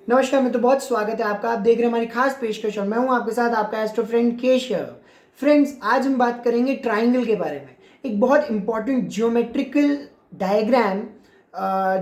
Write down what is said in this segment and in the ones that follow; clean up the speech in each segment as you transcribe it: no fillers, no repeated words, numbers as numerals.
नमस्कार मित्रों, बहुत स्वागत है आपका। आप देख रहे हैं हमारी खास पेशकश और मैं हूं आपके साथ आपका एस्ट्रो फ्रेंड केशव। फ्रेंड्स, आज हम बात करेंगे ट्राइंगल के बारे में। एक बहुत इंपॉर्टेंट जियोमेट्रिकल डायग्राम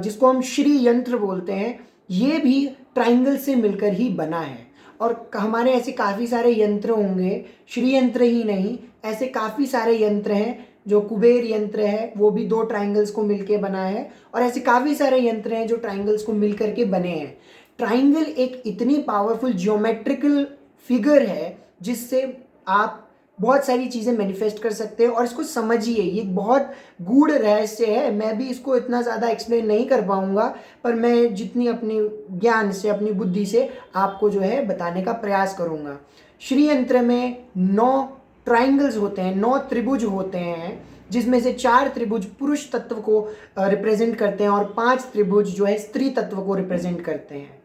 जिसको हम श्री यंत्र बोलते हैं, ये भी ट्राइंगल से मिलकर ही बना है। और हमारे ऐसे काफ़ी सारे यंत्र होंगे, श्री यंत्र ही नहीं, ऐसे काफ़ी सारे यंत्र हैं। जो कुबेर यंत्र है वो भी दो ट्राइंगल्स को मिलकर बना है, और ऐसे काफ़ी सारे यंत्र हैं जो ट्राइंगल्स को मिलकर के बने हैं। ट्राइंगल एक इतनी पावरफुल जियोमेट्रिकल फिगर है जिससे आप बहुत सारी चीज़ें मैनिफेस्ट कर सकते हैं। और इसको समझिए, ये बहुत गूढ़ रहस्य है। मैं भी इसको इतना ज़्यादा एक्सप्लेन नहीं कर पाऊंगा, पर मैं जितनी अपनी ज्ञान से, अपनी बुद्धि से आपको जो है बताने का प्रयास करूंगा। श्री यंत्र में 9 ट्राइंगल्स होते हैं, 9 त्रिभुज होते हैं, जिसमें से 4 त्रिभुज पुरुष तत्व को रिप्रेजेंट करते हैं और 5 त्रिभुज जो है स्त्री तत्व को रिप्रेजेंट करते हैं।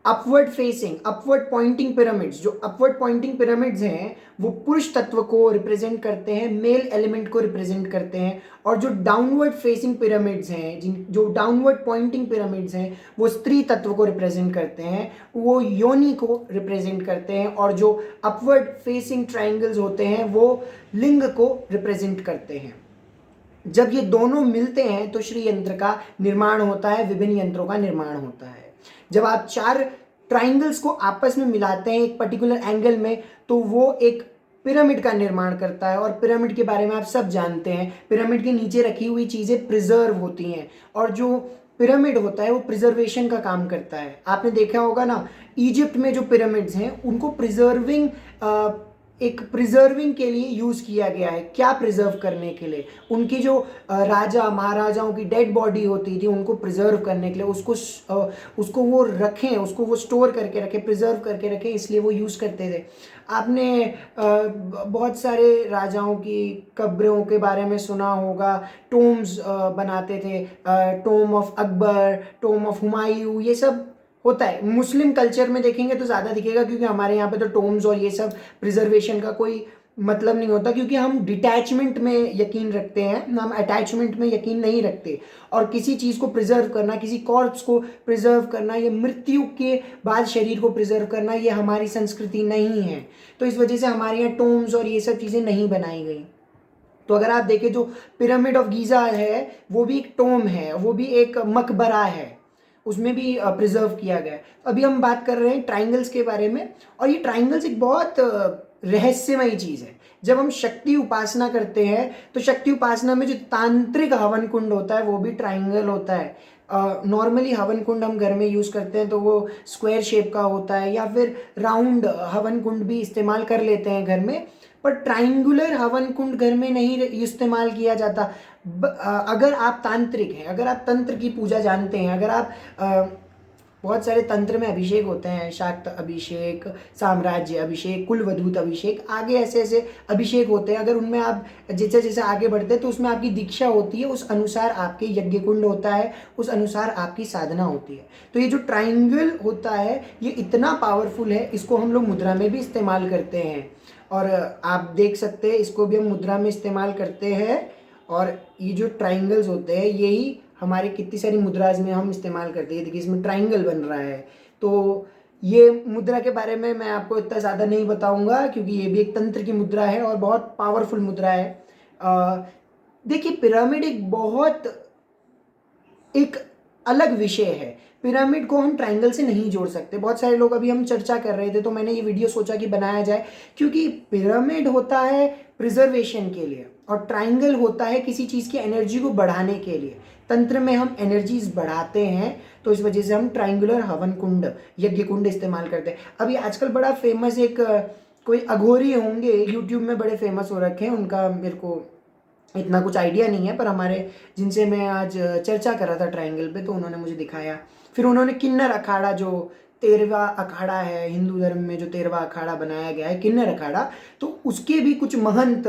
Upward facing, upward pointing pyramids, जो अपवर्ड पॉइंटिंग पिरामिड्स हैं वो पुरुष तत्व को रिप्रेजेंट करते हैं, मेल एलिमेंट को रिप्रेजेंट करते हैं। और जो डाउनवर्ड फेसिंग पिरामिड्स हैं, जो डाउनवर्ड पॉइंटिंग पिरामिड्स हैं, वो स्त्री तत्व को रिप्रेजेंट करते हैं, वो योनि को रिप्रेजेंट करते हैं। और जो अपवर्ड फेसिंग ट्राइंगल्स होते हैं वो लिंग को रिप्रेजेंट करते हैं। जब ये दोनों मिलते हैं तो श्री यंत्र का निर्माण होता है, विभिन्न यंत्रों का निर्माण होता है। जब आप 4 ट्राइंगल्स को आपस में मिलाते हैं एक पर्टिकुलर एंगल में, तो वो एक पिरामिड का निर्माण करता है। और पिरामिड के बारे में आप सब जानते हैं, पिरामिड के नीचे रखी हुई चीज़ें प्रिजर्व होती हैं, और जो पिरामिड होता है वो प्रिजर्वेशन का काम करता है। आपने देखा होगा ना, इजिप्ट में जो पिरामिड्स हैं उनको प्रिजर्विंग के लिए यूज़ किया गया है। क्या प्रिजर्व करने के लिए? उनकी जो राजा महाराजाओं की डेड बॉडी होती थी, उनको प्रिजर्व करने के लिए, उसको वो रखें, उसको वो स्टोर करके रखें, प्रिजर्व करके रखें, इसलिए वो यूज़ करते थे। आपने बहुत सारे राजाओं की कब्रों के बारे में सुना होगा। टोम्स बनाते थे, Tomé of Akbar, Tomé of Humayun, ये सब होता है। मुस्लिम कल्चर में देखेंगे तो ज़्यादा दिखेगा, क्योंकि हमारे यहाँ पे तो टोम्स और ये सब प्रिजर्वेशन का कोई मतलब नहीं होता, क्योंकि हम डिटैचमेंट में यकीन रखते हैं, हम अटैचमेंट में यकीन नहीं रखते। और किसी चीज़ को प्रिजर्व करना, किसी कॉर्प्स को प्रिजर्व करना, ये मृत्यु के बाद शरीर को प्रिजर्व करना, ये हमारी संस्कृति नहीं है। तो इस वजह से हमारे यहाँ टोम्स और ये सब चीज़ें नहीं बनाई गई। तो अगर आप देखें, जो पिरामिड ऑफ गीज़ा है वो भी एक टोम है, वो भी एक मकबरा है, उसमें भी प्रिजर्व किया गया है। अभी हम बात कर रहे हैं ट्राइंगल्स के बारे में, और ये ट्राइंगल्स एक बहुत रहस्यमयी चीज़ है। जब हम शक्ति उपासना करते हैं तो शक्ति उपासना में जो तांत्रिक हवन कुंड होता है वो भी ट्राइंगल होता है। नॉर्मली हवन कुंड हम घर में यूज़ करते हैं तो वो स्क्वायर शेप का होता है, या फिर राउंड हवन कुंड भी इस्तेमाल कर लेते हैं घर में, पर ट्राइंगुलर हवन कुंड घर में नहीं इस्तेमाल किया जाता। अगर आप तांत्रिक हैं, अगर आप तंत्र की पूजा जानते हैं, अगर आप बहुत सारे तंत्र में अभिषेक होते हैं, शाक्त अभिषेक, साम्राज्य अभिषेक, कुलवधूत अभिषेक, आगे ऐसे ऐसे अभिषेक होते हैं। अगर उनमें आप जैसे जैसे आगे बढ़ते हैं तो उसमें आपकी दीक्षा होती है, उस अनुसार आपके यज्ञ कुंड होता है, उस अनुसार आपकी साधना होती है। तो ये जो ट्राइंगल होता है ये इतना पावरफुल है, इसको हम लोग मुद्रा में भी इस्तेमाल करते हैं। और आप देख सकते हैं, इसको भी हम मुद्रा में इस्तेमाल करते हैं। और ये जो ट्राइंगल्स होते हैं यही हमारे कितनी सारी मुद्राज में हम इस्तेमाल करते हैं। देखिए, इसमें ट्राइंगल बन रहा है। तो ये मुद्रा के बारे में मैं आपको इतना ज़्यादा नहीं बताऊंगा, क्योंकि ये भी एक तंत्र की मुद्रा है और बहुत पावरफुल मुद्रा है। देखिए, पिरामिड एक अलग विषय है। पिरामिड को हम ट्राइंगल से नहीं जोड़ सकते। बहुत सारे लोग, अभी हम चर्चा कर रहे थे तो मैंने ये वीडियो सोचा कि बनाया जाए, क्योंकि पिरामिड होता है प्रिजर्वेशन के लिए और ट्राइंगल होता है किसी चीज़ की एनर्जी को बढ़ाने के लिए। तंत्र में हम एनर्जीज बढ़ाते हैं, तो इस वजह से हम ट्राइंगुलर हवन कुंड, यज्ञ कुंड इस्तेमाल करते हैं। अभी आजकल बड़ा फेमस एक कोई अघोरी होंगे, यूट्यूब में बड़े फेमस हो रखे हैं, उनका मेरे को इतना कुछ आइडिया नहीं है, पर हमारे जिनसे मैं आज चर्चा कर रहा था ट्राइंगल पे, तो उन्होंने मुझे दिखाया। फिर उन्होंने किन्नर अखाड़ा, जो 13वां अखाड़ा है हिंदू धर्म में, जो 13वां अखाड़ा बनाया गया है किन्नर अखाड़ा, तो उसके भी कुछ महंत,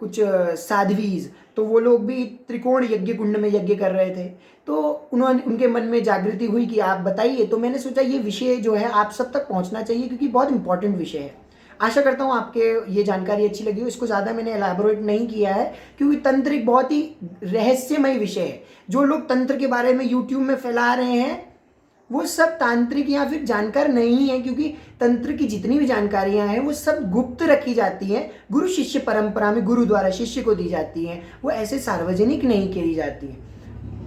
कुछ साध्वीज, तो वो लोग भी त्रिकोण यज्ञ कुंड में यज्ञ कर रहे थे। तो उनके मन में जागृति हुई कि आप बताइए। तो मैंने सोचा ये विषय जो है आप सब तक पहुंचना चाहिए, क्योंकि बहुत इंपॉर्टेंट विषय है। आशा करता हूँ आपके ये जानकारी अच्छी लगी हो। इसको ज़्यादा मैंने एलैबोरेट नहीं किया है, क्योंकि तंत्र एक बहुत ही रहस्यमय विषय है। जो लोग तंत्र के बारे में यूट्यूब में फैला रहे हैं वो सब तांत्रिक या फिर जानकार नहीं है, क्योंकि तंत्र की जितनी भी जानकारियां हैं वो सब गुप्त रखी जाती हैं, गुरु शिष्य परंपरा में गुरु द्वारा शिष्य को दी जाती हैं, वो ऐसे सार्वजनिक नहीं करी जाती है।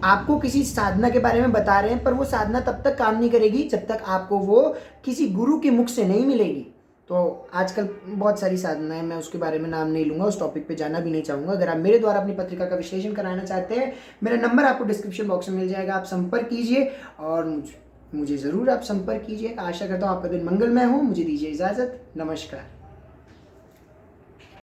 आपको किसी साधना के बारे में बता रहे हैं, पर वो साधना तब तक काम नहीं करेगी जब तक आपको वो किसी गुरु के मुख से नहीं मिलेगी। तो आजकल बहुत सारी साधनाएं, मैं उसके बारे में नाम नहीं लूंगा, उस टॉपिक पे जाना भी नहीं चाहूँगा। अगर आप मेरे द्वारा अपनी पत्रिका का विश्लेषण कराना चाहते हैं, मेरा नंबर आपको डिस्क्रिप्शन बॉक्स में मिल जाएगा, आप संपर्क कीजिए और मुझे ज़रूर आप संपर्क कीजिए। आशा करता हूँ आपका दिन मंगलमय हो। मुझे दीजिए इजाज़त। नमस्कार।